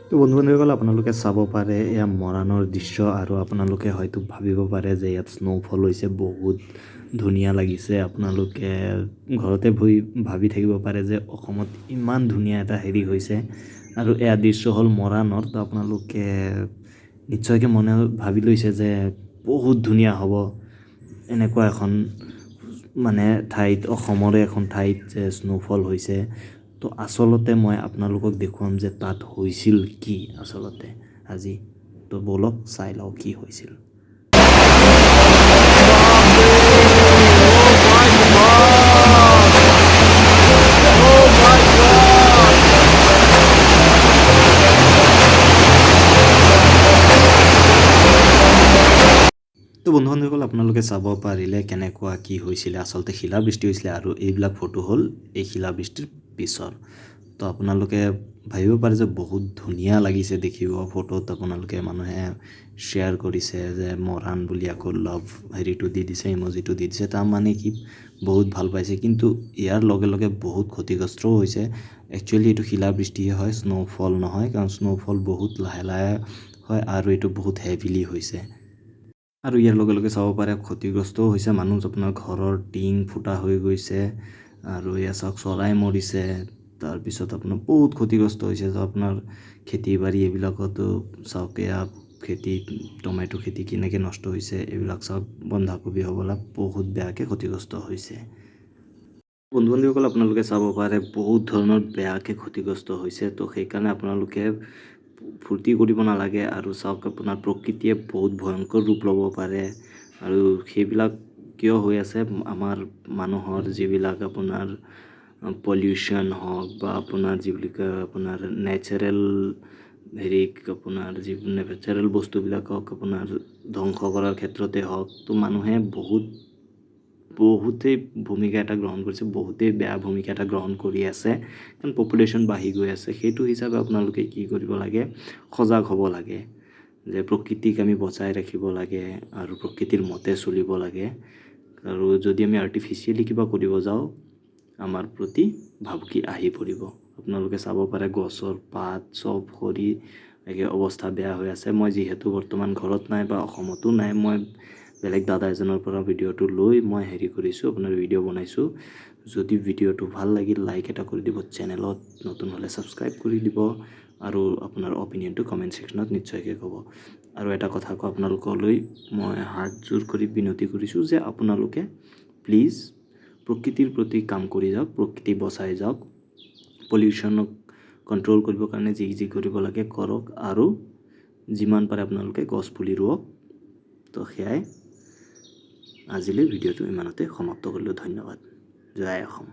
তো বন্ধু-বান্ধৱীসকল আপোনালোকে চাব পাৰে এয়া মৰাণৰ দৃশ্য আৰু আপোনালোকে হয়তো ভাবিব পাৰে যে ইয়াত স্ন'ফল হৈছে বহুত ধুনীয়া লাগিছে। আপোনালোকে ঘৰতে বহি ভাবি থাকিব পাৰে যে অসমত ইমান ধুনীয়া এটা হেৰি হৈছে আৰু এয়া দৃশ্য হ'ল মৰাণৰ। তো আপোনালোকে নিশ্চয়কৈ মনে ভাবি লৈছে যে বহুত ধুনীয়া হ'ব এনেকুৱা এখন মানে ঠাইত, অসমৰে এখন ঠাইত যে স্ন'ফল হৈছে। তো আচলতে মই আপোনালোকক দেখুৱাম যে তাত হৈছিল কি আচলতে আজি। তো ব'লক চাই লওঁ কি হৈছিল। তো বন্ধু-বান্ধৱীসকল আপোনালোকে চাব পাৰিলে কেনেকুৱা কি হৈছিলে। আচলতে শিলাবৃষ্টি হৈছিলে আৰু এইবিলাক ফটো হ'ল এই শিলাবৃষ্টিৰ পিছৰ। তো আপোনালোকে ভাবিব পাৰে যে বহুত ধুনীয়া লাগিছে দেখিব। ফটোত আপোনালোকে মানুহে শ্বেয়াৰ কৰিছে যে মৰাণ বুলি আকৌ লাভ হেৰিটো দি দিছে, ইমজিটো দি দিছে। তাৰ মানে কি বহুত ভাল পাইছে, কিন্তু ইয়াৰ লগে লগে বহুত ক্ষতিগ্ৰস্তও হৈছে। একচুৱেলি এইটো শিলাবৃষ্টিহে হয়, স্ন'ফল নহয়, কাৰণ স্ন'ফল বহুত লাহে লাহে হয় আৰু এইটো বহুত হেভিলি হৈছে। আৰু ইয়াৰ লগে লগে চাব পাৰে ক্ষতিগ্ৰস্তও হৈছে। মানুহ আপোনাৰ ঘৰৰ টিং ফুটা হৈ গৈছে আৰু এয়া চাওক চৰাই মৰিছে। তাৰপিছত আপোনাৰ বহুত ক্ষতিগ্ৰস্ত হৈছে। যে আপোনাৰ খেতি বাৰী এইবিলাকতো চাওক, এয়া খেতি টমেটো খেতি কেনেকৈ নষ্ট হৈছে। এইবিলাক চাওক বন্ধাকবি হ'বলা বহুত বেয়াকৈ ক্ষতিগ্ৰস্ত হৈছে। বন্ধু-বান্ধৱীসকল আপোনালোকে চাব পাৰে বহুত ধৰণৰ বেয়াকৈ ক্ষতিগ্ৰস্ত হৈছে। তো সেইকাৰণে আপোনালোকে ফূৰ্তি কৰিব নালাগে আৰু চাওক আপোনাৰ প্ৰকৃতিয়ে বহুত ভয়ংকৰ ৰূপ ল'ব পাৰে আৰু সেইবিলাক কিয় হৈ আছে, আমাৰ মানুহৰ যিবিলাক আপোনাৰ পলিউশ্যন হওক বা আপোনাৰ যি বুলি কয় আপোনাৰ নেচাৰেল হেৰিক আপোনাৰ যি নেচাৰেল বস্তুবিলাকক আপোনাৰ ধ্বংস কৰাৰ ক্ষেত্ৰতে হওক। তো মানুহে বহুতেই ভূমিকা এটা গ্ৰহণ কৰিছে, বহুতেই বেয়া ভূমিকা এটা গ্ৰহণ কৰি আছে, কাৰণ পপুলেশ্যন বাঢ়ি গৈ আছে। সেইটো হিচাপে আপোনালোকে কি কৰিব লাগে, সজাগ হ'ব লাগে যে প্ৰকৃতিক আমি বচাই ৰাখিব লাগে আৰু প্ৰকৃতিৰ মতে চলিব লাগে। আৰু যদি আমি আৰ্টিফিচিয়েলি কিবা কৰিব যাওঁ, আমাৰ প্ৰতি ভাবুকি আহি পৰিব। আপোনালোকে চাব পাৰে গছৰ পাত চব সৰি একে অৱস্থা বেয়া হৈ আছে। মই যিহেতু বৰ্তমান ঘৰত নাই বা অসমতো নাই, মই বেলেগ দাদা এজনৰ পৰা ভিডিঅ'টো লৈ মই হেৰি কৰিছোঁ, আপোনাৰ ভিডিঅ' বনাইছোঁ। যদি ভিডিঅ'টো ভাল লাগিল লাইক এটা কৰি দিব, চেনেলত নতুন হ'লে ছাবস্ক্ৰাইব কৰি দিব আৰু আপোনাৰ অপিনিয়নটো কমেণ্ট ছেকশ্যনত নিশ্চয়কৈ ক'ব। আৰু এটা কথা কওঁ আপোনালোকলৈ, মই হাত জোৰ কৰি বিনতি কৰিছোঁ যে আপোনালোকে প্লিজ প্ৰকৃতিৰ প্ৰতি কাম কৰি যাওক, প্ৰকৃতি বচাই যাওক। পলিউশ্যনক কণ্ট্ৰল কৰিবৰ কাৰণে যি কৰিব লাগে কৰক আৰু যিমান পাৰে আপোনালোকে গছ পুলি ৰুৱক। তো সেয়াই আজিলৈ ভিডিঅ'টো ইমানতে সমাপ্ত কৰিলোঁ। ধন্যবাদ। জয় অসম।